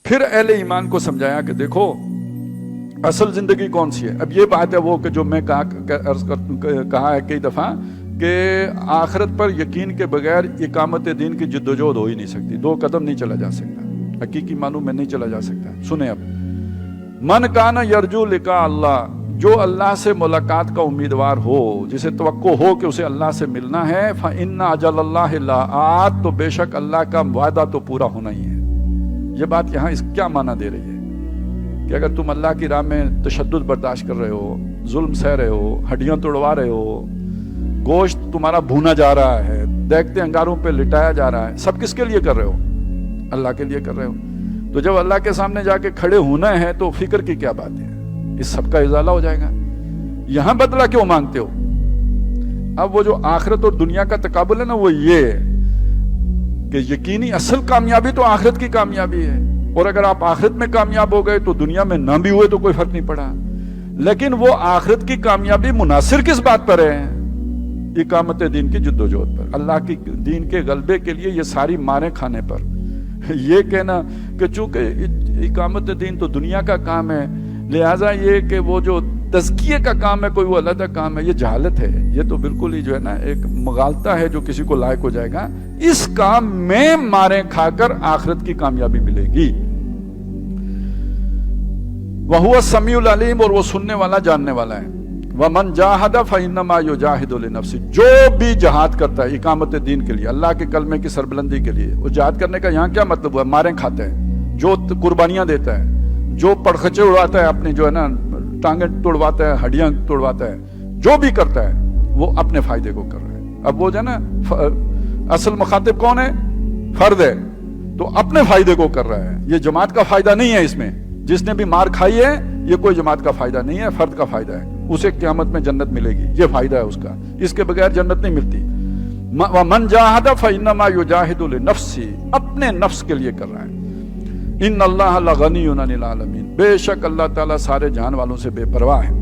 پھر اہل ایمان کو سمجھایا کہ دیکھو اصل زندگی کون سی ہے. اب یہ بات ہے وہ کہ جو میں کہا ہے کئی دفعہ کہ آخرت پر یقین کے بغیر اقامت دین کی جدوجہد ہو ہی نہیں سکتی. 2 قدم نہیں چلا جا سکتا، حقیقی معنوں میں نہیں چلا جا سکتا. سنیں اب، من کان یرجو لقاء اللہ، جو اللہ سے ملاقات کا امیدوار ہو، جسے توقع ہو کہ اسے اللہ سے ملنا ہے، فإن اجل اللہ لآت، تو بے شک اللہ کا وعدہ تو پورا ہونا ہی ہے. یہ بات یہاں اس کیا معنی دے رہی ہے کہ اگر تم اللہ کی راہ میں تشدد برداشت کر رہے ہو، ظلم سہ رہے ہو، ہڈیاں توڑوا رہے ہو، گوشت تمہارا بھونا جا رہا ہے، دیکھتے انگاروں پہ لٹایا جا رہا ہے، سب کس کے لیے کر رہے ہو؟ اللہ کے لیے کر رہے ہو. تو جب اللہ کے سامنے جا کے کھڑے ہونا ہے تو فکر کی کیا بات ہے؟ اس سب کا ازالہ ہو جائے گا. یہاں بدلہ کیوں مانگتے ہو؟ اب وہ جو آخرت اور دنیا کا تقابل ہے نا، وہ یہ کہ یقینی اصل کامیابی تو آخرت کی کامیابی ہے، اور اگر آپ آخرت میں کامیاب ہو گئے تو دنیا میں نہ بھی ہوئے تو کوئی فرق نہیں پڑا. لیکن وہ آخرت کی کامیابی منحصر کس بات پر ہے؟ اقامت دین کی جدوجہد پر، اللہ کی دین کے غلبے کے لیے یہ ساری ماریں کھانے پر. یہ کہنا کہ چونکہ اقامت دین تو دنیا کا کام ہے، لہٰذا یہ کہ وہ جو تزکیے کا کام ہے کوئی وہ علیحدہ کام ہے، یہ جہالت ہے. یہ تو بالکل ہی جو ہے نا ایک مغالطہ ہے جو کسی کو لائق ہو جائے گا. اس کام میں ماریں کھا کر آخرت کی کامیابی ملے گی. وَهُوَ السَّمِيعُ الْعَلِيمُ، اور وہ سننے والا جاننے والا ہے. وَمَنْ جَاهَدَ فَإِنَّمَا يُجَاهِدُ لِنَفْسِهِ، جو بھی جہاد کرتا ہے اقامت دین کے لیے، اللہ کے کلمے کی سربلندی کے لیے، وہ جہاد کرنے کا یہاں کیا مطلب ہوا؟ ماریں کھاتا ہے، جو قربانیاں دیتا ہے، جو پڑخچے اڑاتا ہے، اپنی جو ہے نا ٹانگیں توڑواتا ہے، ہڈیاں توڑواتا ہے، جو بھی کرتا ہے وہ اپنے فائدے کو کر رہا ہے. اب وہ جو ہے نا اصل مخاطب کون ہے؟ فرد ہے، تو اپنے فائدے کو کر رہا ہے. یہ جماعت کا فائدہ نہیں ہے. اس میں جس نے بھی مار کھائی ہے یہ کوئی جماعت کا فائدہ نہیں ہے، فرد کا فائدہ ہے. اسے قیامت میں جنت ملے گی، یہ فائدہ ہے اس کا، اس کے بغیر جنت نہیں ملتی. وَمَنْ جَاهَدَ فَإِنَّمَا يُجَاهِدُ لِنَفْسِهِ، اپنے نفس کے لیے کر رہا ہے. ان اللہ لغنی عن العالمین، بے شک اللہ تعالیٰ سارے جہان والوں سے بے پرواہ ہے.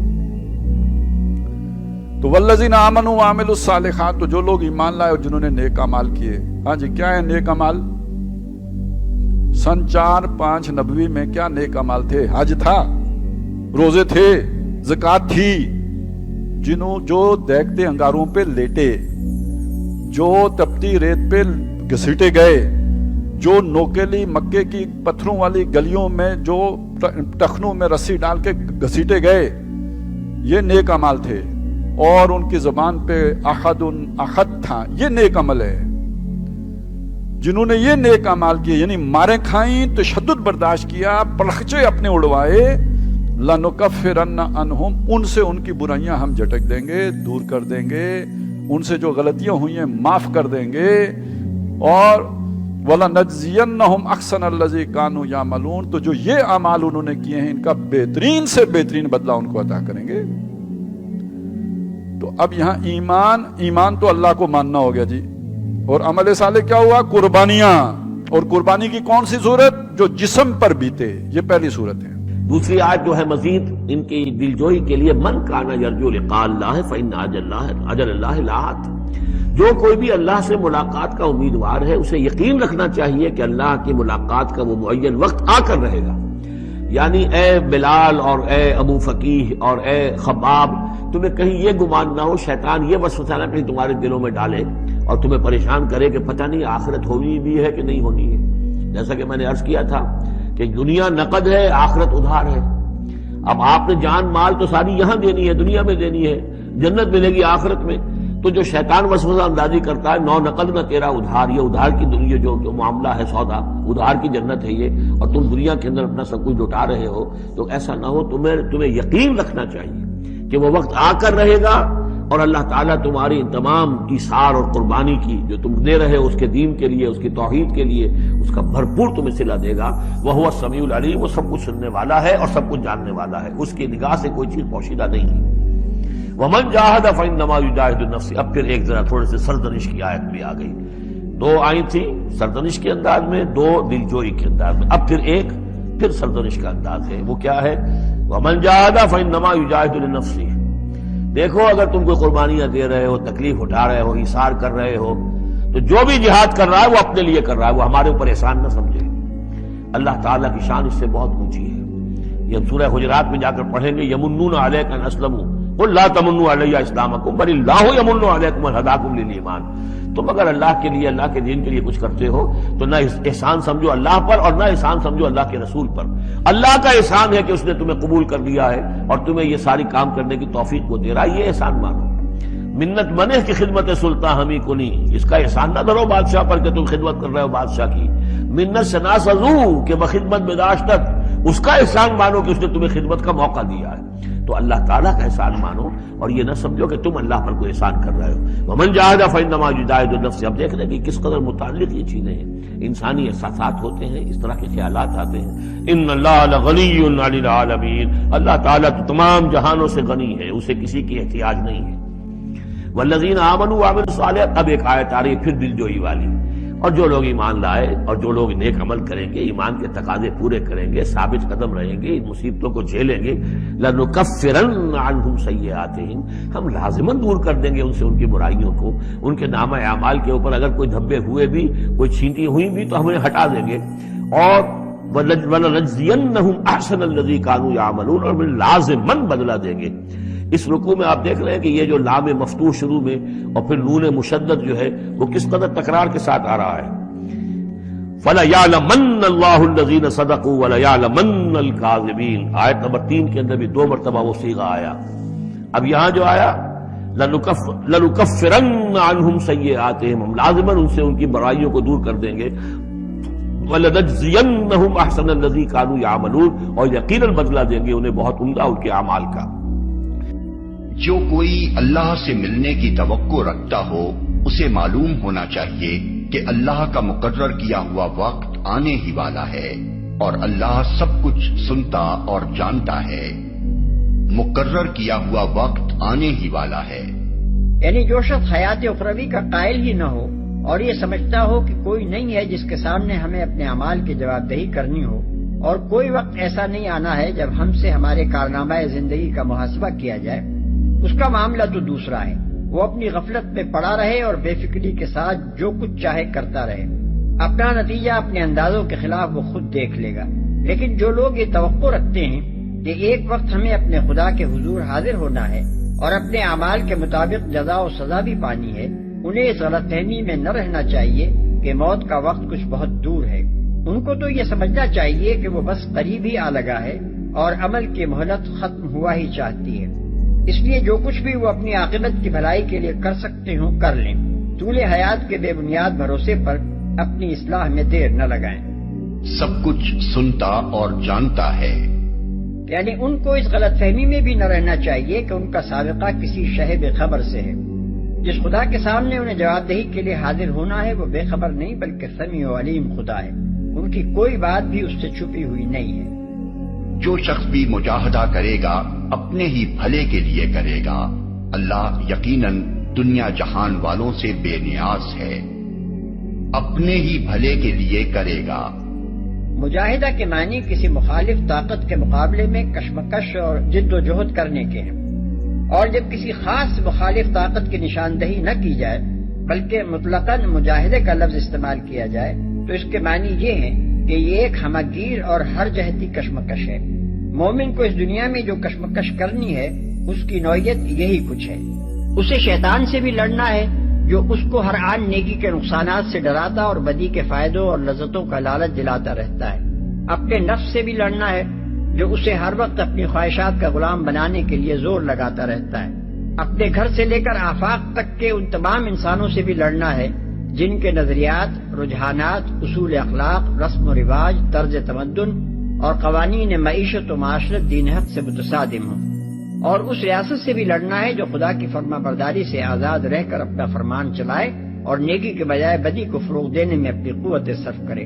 تو والذین آمنوا وعملوا الصالحات، تو جو لوگ ایمان لائے اور جنہوں نے نیک اعمال کیے. ہاں جی، کیا ہے نیک اعمال؟ سن 4-5 نبوی میں کیا نیک اعمال تھے؟ حج تھا، روزے تھے، زکوٰۃ تھی. جو دیکھتے انگاروں پہ لیٹے، جو تپتی ریت پہ گھسیٹے گئے، جو نوکیلی مکے کی پتھروں والی گلیوں میں جو ٹخنوں میں رسی ڈال کے گھسیٹے گئے، یہ نیک اعمال تھے. اور ان کی زبان پہ احد تھا، یہ نیک عمل ہے. جنہوں نے یہ نیک اعمال کیے، یعنی ماریں کھائیں، تشدد برداشت کیا، پرخچے اپنے اڑوائے، لَنُكَفِّرَنَّ عَنْهُمْ، ان سے ان کی برائیاں ہم جھٹک دیں گے، دور کر دیں گے، ان سے جو غلطیاں ہوئی ہیں معاف کر دیں گے. اور وَلَنَجْزِيَنَّهُمْ أَحْسَنَ الَّذِي كَانُوا يَعْمَلُونَ، تو جو یہ اعمال انہوں نے کیے ہیں ان کا بہترین سے بہترین بدلہ ان کو عطا کریں گے. تو اب یہاں ایمان تو اللہ کو ماننا ہو گیا جی، اور عمل صالح کیا ہوا؟ قربانیاں. اور قربانی کی کون سی صورت؟ جو جسم پر بیتے، یہ پہلی صورت ہے. دوسری آیت جو ہے مزید ان کی دلجوئی کے لیے، من کان یرجو لقاء اللہ فإن اجل اللہ لآت، جو کوئی بھی اللہ سے ملاقات کا امیدوار ہے اسے یقین رکھنا چاہیے کہ اللہ کی ملاقات کا وہ معین وقت آ کر رہے گا. یعنی اے بلال اور اے ابو فقیہ اور اے خباب، تمہیں کہیں یہ گمان نہ ہو، شیطان یہ وسوسہ نہ کہیں تمہارے دلوں میں ڈالے اور تمہیں پریشان کرے کہ پتہ نہیں آخرت ہونی بھی ہے کہ نہیں ہونی ہے. جیسا کہ میں نے عرض کیا تھا کہ دنیا نقد ہے، آخرت ادھار ہے. اب آپ نے جان مال تو ساری یہاں دینی ہے، دنیا میں دینی ہے، جنت ملے گی آخرت میں. تو جو شیطان وسوسہ اندازی کرتا ہے، نو نقد نہ تیرا ادھار، یہ ادھار کی دنیا جو معاملہ ہے، سودا ادھار کی جنت ہے یہ، اور تم دنیا کے اندر اپنا سب کچھ لٹا رہے ہو. تو ایسا نہ ہو، تمہیں یقین رکھنا چاہیے کہ وہ وقت آ کر رہے گا، اور اللہ تعالیٰ تمہاری ان تمام ایثار اور قربانی کی جو تم دے رہے ہو اس کے دین کے لیے، اس کی توحید کے لیے، اس کا بھرپور تمہیں صلہ دے گا. وَهُوَ السَّمِيعُ الْعَلِيمُ، وہ سب کچھ سننے والا ہے اور سب کچھ جاننے والا ہے، اس کی نگاہ سے کوئی چیز پوشیدہ نہیں ہے. وَمَنْ جَاهَدَ فَإِنَّمَا يُجَاهِدُ نَفْسِهِ. اب پھر ایک ذرا تھوڑے سے سرزنش کی آیت بھی آ گئی. 2 آئی تھی سرزنش کے انداز میں، 2 دلجوئی کے انداز میں، اب پھر سرزنش کا انداز ہے. وہ کیا ہے؟ وَمَنْ جَاهَدَ فَإِنَّمَا يُجَاهِدُ لِنَفْسِهِ. دیکھو اگر تم کوئی قربانیاں دے رہے ہو، تکلیف اٹھا رہے ہو، ایثار کر رہے ہو، تو جو بھی جہاد کر رہا ہے وہ اپنے لیے کر رہا ہے، وہ ہمارے اوپر احسان نہ سمجھے. اللہ تعالیٰ کی شان اس سے بہت اونچی ہے. یہ ہم سورہ حجرات میں جا کر پڑھیں گے، یمنون علیک ان اسلموا قل لا تمنوا علی اسلامکم بل اللہ یمن علیکم ان ہداکم للایمان. تم اگر اللہ کے لیے، اللہ کے دین کے لیے کچھ کرتے ہو تو نہ احسان سمجھو اللہ پر اور نہ احسان سمجھو اللہ کے رسول پر. اللہ کا احسان ہے کہ اس نے تمہیں قبول کر لیا ہے اور تمہیں یہ ساری کام کرنے کی توفیق کو دے رہا ہے، یہ احسان مانو. منت بنے کی خدمت سلطان ہمیں کو نہیں، اس کا احسان نہ دھرو بادشاہ پر کہ تم خدمت کر رہے ہو بادشاہ کی. منت سے نہ سزو کہ بخدمت بداشتت، اس کا احسان مانو کہ اس نے تمہیں خدمت کا موقع دیا ہے. تو اللہ تعالیٰ کا احسان مانو اور یہ نہ سمجھو کہ تم اللہ پر کوئی احسان کر رہے ہو. ومن جاہد فانما یجاہد نفسہ. اب دیکھ رہے کہ کس قدر متعلق یہ چیزیں ہیں، انسانی احساسات ہوتے ہیں، اس طرح کے خیالات آتے ہیں. ان اللہ لغنی عن العالمین. اللہ تعالیٰ تو تمام جہانوں سے غنی ہے، اسے کسی کی احتیاج نہیں ہے. والذین آمنوا وعملوا الصالحات. اب ایک آیت آ رہی ہے پھر دل جوئی والی. اور جو لوگ ایمان لائے اور جو لوگ نیک عمل کریں گے، ایمان کے تقاضے پورے کریں گے، ثابت قدم رہیں گے، ان مصیبتوں کو جھیلیں گے، لنکفرن عنہم سیئاتہم. ہم لازماً دور کر دیں گے ان سے ان کی برائیوں کو. ان کے نامہ اعمال کے اوپر اگر کوئی دھبے ہوئے بھی، کوئی چھینٹی ہوئی بھی تو ہم انہیں ہٹا دیں گے. اور وَلَنَجْزِيَنَّهُمْ أَحْسَنَ الَّذِي كَانُوا يَعْمَلُونَ. اور لازماً بدلہ دیں گے. اس رکوع میں آپ دیکھ رہے ہیں کہ یہ جو لام مفتوح شروع میں اور پھر نون مشدد جو ہے وہ کس قدر تکرار کے ساتھ آ رہا ہے. فَلَيَعْلَمَنَّ اللَّهُ الَّذِينَ صَدَقُوا وَلَيَعْلَمَنَّ الْكَاذِبِينَ. آیت نمبر 3 کے اندر بھی 2 مرتبہ وہ صیغہ آیا. اب یہاں جو آیا لَنُكَفِّرَنَّ عَنْهُمْ سَيِّئَاتِهِمْ. ہم لازماً ان سے ان کی برائیوں کو دور کر دیں گے. وَلَنَجْزِيَنَّهُمْ أَحْسَنَ الَّذِي كَانُوا يَعْمَلُونَ. اور یقیناً بدلہ دیں گے انہیں بہت عمدہ ان کے اعمال کا. جو کوئی اللہ سے ملنے کی توقع رکھتا ہو اسے معلوم ہونا چاہیے کہ اللہ کا مقرر کیا ہوا وقت آنے ہی والا ہے اور اللہ سب کچھ سنتا اور جانتا ہے. مقرر کیا ہوا وقت آنے ہی والا ہے. یعنی جو شخص حیات اخروی کا قائل ہی نہ ہو اور یہ سمجھتا ہو کہ کوئی نہیں ہے جس کے سامنے ہمیں اپنے اعمال کی جواب دہی کرنی ہو، اور کوئی وقت ایسا نہیں آنا ہے جب ہم سے ہمارے کارنامہ زندگی کا محاسبہ کیا جائے، اس کا معاملہ تو دوسرا ہے. وہ اپنی غفلت میں پڑا رہے اور بے فکری کے ساتھ جو کچھ چاہے کرتا رہے. اپنا نتیجہ اپنے اندازوں کے خلاف وہ خود دیکھ لے گا. لیکن جو لوگ یہ توقع رکھتے ہیں کہ ایک وقت ہمیں اپنے خدا کے حضور حاضر ہونا ہے اور اپنے اعمال کے مطابق جزا و سزا بھی پانی ہے، انہیں اس غلط فہمی میں نہ رہنا چاہیے کہ موت کا وقت کچھ بہت دور ہے. ان کو تو یہ سمجھنا چاہیے کہ وہ بس قریب ہی آ لگا ہے اور عمل کی مہلت ختم ہوا ہی چاہتی ہے. اس لیے جو کچھ بھی وہ اپنی عاقبت کی بھلائی کے لیے کر سکتے ہوں کر لیں. طول حیات کے بے بنیاد بھروسے پر اپنی اصلاح میں دیر نہ لگائیں. سب کچھ سنتا اور جانتا ہے. یعنی ان کو اس غلط فہمی میں بھی نہ رہنا چاہیے کہ ان کا سابقہ کسی شہ بے خبر سے ہے. جس خدا کے سامنے انہیں جواب دہی کے لیے حاضر ہونا ہے وہ بے خبر نہیں بلکہ سمیع و علیم خدا ہے. ان کی کوئی بات بھی اس سے چھپی ہوئی نہیں ہے. جو شخص بھی مجاہدہ کرے گا اپنے ہی بھلے کے لیے کرے گا. اللہ یقیناً دنیا جہان والوں سے بے نیاز ہے. اپنے ہی بھلے کے لیے کرے گا. مجاہدہ کے معنی کسی مخالف طاقت کے مقابلے میں کشمکش اور جد و جہد کرنے کے ہیں. اور جب کسی خاص مخالف طاقت کی نشاندہی نہ کی جائے بلکہ مطلقاً مجاہدے کا لفظ استعمال کیا جائے تو اس کے معنی یہ ہے کہ یہ ایک ہمگیر اور ہر جہتی کشمکش ہے. مومن کو اس دنیا میں جو کشمکش کرنی ہے اس کی نوعیت یہی کچھ ہے. اسے شیطان سے بھی لڑنا ہے جو اس کو ہر آن نیکی کے نقصانات سے ڈراتا اور بدی کے فائدوں اور لذتوں کا لالچ دلاتا رہتا ہے. اپنے نفس سے بھی لڑنا ہے جو اسے ہر وقت اپنی خواہشات کا غلام بنانے کے لیے زور لگاتا رہتا ہے. اپنے گھر سے لے کر آفاق تک کے ان تمام انسانوں سے بھی لڑنا ہے جن کے نظریات، رجحانات، اصول اخلاق، رسم و رواج، طرز تمدن اور قوانین معیشت و معاشرت دین حق سے متصادم ہوں. اور اس ریاست سے بھی لڑنا ہے جو خدا کی فرما برداری سے آزاد رہ کر اپنا فرمان چلائے اور نیکی کے بجائے بدی کو فروغ دینے میں اپنی قوت صرف کرے.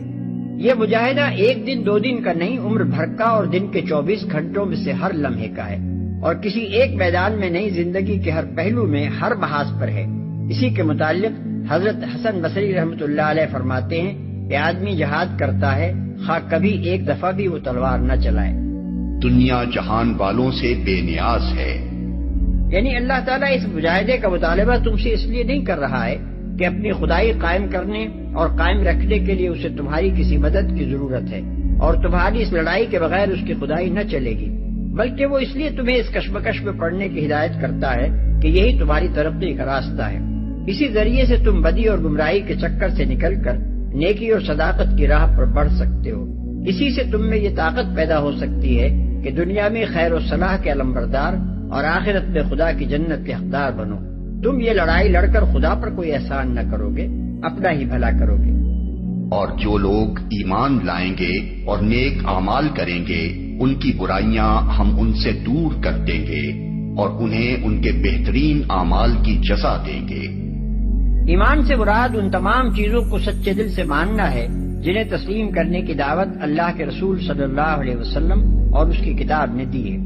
یہ مجاہدہ ایک دن دو دن کا نہیں، عمر بھر کا اور دن کے 24 گھنٹوں میں سے ہر لمحے کا ہے. اور کسی ایک میدان میں نہیں، زندگی کے ہر پہلو میں، ہر محاذ پر ہے. اسی کے متعلق حضرت حسن بصری رحمۃ اللہ علیہ فرماتے ہیں کہ آدمی جہاد کرتا ہے خواہ کبھی ایک دفعہ بھی وہ تلوار نہ چلائے. دنیا جہان والوں سے بے نیاز ہے. یعنی اللہ تعالیٰ اس مجاہدے کا مطالبہ تم سے اس لیے نہیں کر رہا ہے کہ اپنی خدائی قائم کرنے اور قائم رکھنے کے لیے اسے تمہاری کسی مدد کی ضرورت ہے، اور تمہاری اس لڑائی کے بغیر اس کی خدائی نہ چلے گی، بلکہ وہ اس لیے تمہیں اس کشمکش میں پڑنے کی ہدایت کرتا ہے کہ یہی تمہاری ترقی کا راستہ ہے۔ اسی ذریعے سے تم بدی اور گمراہی کے چکر سے نکل کر نیکی اور صداقت کی راہ پر بڑھ سکتے ہو۔ اسی سے تم میں یہ طاقت پیدا ہو سکتی ہے کہ دنیا میں خیر و صلاح کے علمبردار اور آخرت میں خدا کی جنت کے حقدار بنو۔ تم یہ لڑائی لڑ کر خدا پر کوئی احسان نہ کرو گے، اپنا ہی بھلا کرو گے۔ اور جو لوگ ایمان لائیں گے اور نیک اعمال کریں گے ان کی برائیاں ہم ان سے دور کر دیں گے اور انہیں ان کے بہترین اعمال کی جزا دیں گے۔ ایمان سے مراد ان تمام چیزوں کو سچے دل سے ماننا ہے جنہیں تسلیم کرنے کی دعوت اللہ کے رسول صلی اللہ علیہ وسلم اور اس کی کتاب نے دی ہے،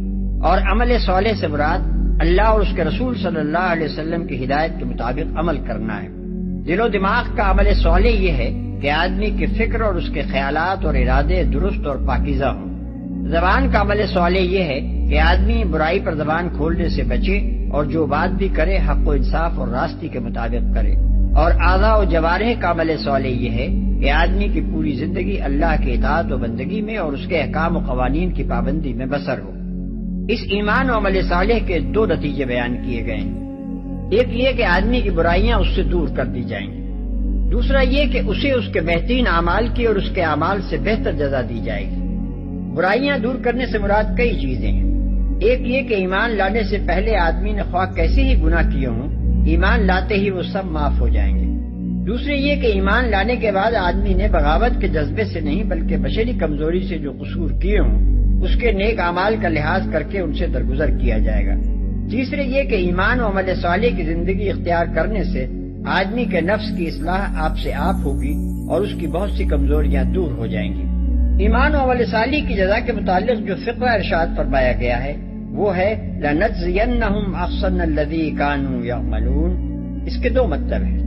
اور عمل صالح سے مراد اللہ اور اس کے رسول صلی اللہ علیہ وسلم کی ہدایت کے مطابق عمل کرنا ہے۔ دل و دماغ کا عمل صالح یہ ہے کہ آدمی کی فکر اور اس کے خیالات اور ارادے درست اور پاکیزہ ہوں۔ زبان کا عمل صالح یہ ہے کہ آدمی برائی پر زبان کھولنے سے بچے اور جو بات بھی کرے حق و انصاف اور راستی کے مطابق کرے، اور اعضاء و جوارح کا عمل صالح یہ ہے کہ آدمی کی پوری زندگی اللہ کے اطاعت و بندگی میں اور اس کے احکام و قوانین کی پابندی میں بسر ہو۔ اس ایمان و عمل صالح کے دو نتیجے بیان کیے گئے ہیں، ایک یہ کہ آدمی کی برائیاں اس سے دور کر دی جائیں گی، دوسرا یہ کہ اسے اس کے بہترین اعمال کی اور اس کے اعمال سے بہتر جزا دی جائے گی۔ برائیاں دور کرنے سے مراد کئی چیزیں ہیں، ایک یہ کہ ایمان لانے سے پہلے آدمی نے خواہ کیسے ہی گناہ کیے ہوں، ایمان لاتے ہی وہ سب معاف ہو جائیں گے۔ دوسرے یہ کہ ایمان لانے کے بعد آدمی نے بغاوت کے جذبے سے نہیں بلکہ بشری کمزوری سے جو قصور کیے ہوں اس کے نیک اعمال کا لحاظ کر کے ان سے درگزر کیا جائے گا۔ تیسرے یہ کہ ایمان و عمل صالح کی زندگی اختیار کرنے سے آدمی کے نفس کی اصلاح آپ سے آپ ہوگی اور اس کی بہت سی کمزوریاں دور ہو جائیں گی۔ ایمان و عمل صالح کی جزا کے متعلق جو فقہ ارشاد فرمایا گیا ہے وہ ہے لَنَجْزِيَنَّهُمْ أَحْسَنَ الَّذِي كَانُوا يَعْمَلُونَ۔ اس کے دو مطلب ہیں،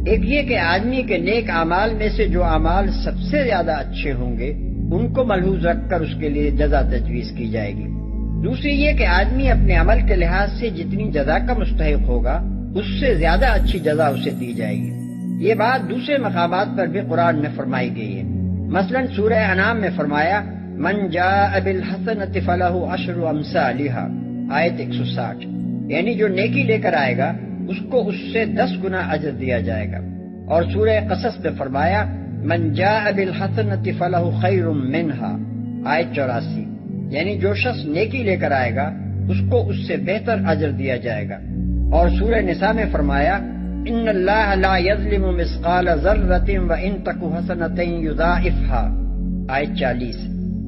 ایک یہ کہ آدمی کے نیک اعمال میں سے جو اعمال سب سے زیادہ اچھے ہوں گے ان کو ملحوظ رکھ کر اس کے لیے جزا تجویز کی جائے گی، دوسری یہ کہ آدمی اپنے عمل کے لحاظ سے جتنی جزا کا مستحق ہوگا اس سے زیادہ اچھی جزا اسے دی جائے گی۔ یہ بات دوسرے مقامات پر بھی قرآن میں فرمائی گئی ہے، مثلا سورہ انعام میں فرمایا من جاء بالحسنۃ فلہ عشر امثالھا، آیت 160، یعنی جو نیکی لے کر آئے گا اس کو اس سے 10 گنا اجر دیا جائے گا، اور سورہ قصص میں فرمایا من جاء بالحسنۃ فلہ خیر منھا، آیت 84، یعنی جو شخص نیکی لے کر آئے گا اس کو اس سے بہتر اجر دیا جائے گا، اور سورہ نساء میں فرمایا ان اللہ لا یظلم مثقال ذرۃ وان تک حسنۃ یضاعفھا، آیت 40،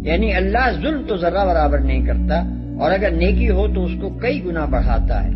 یعنی اللہ ظلم تو ذرہ برابر نہیں کرتا اور اگر نیکی ہو تو اس کو کئی گنا بڑھاتا ہے۔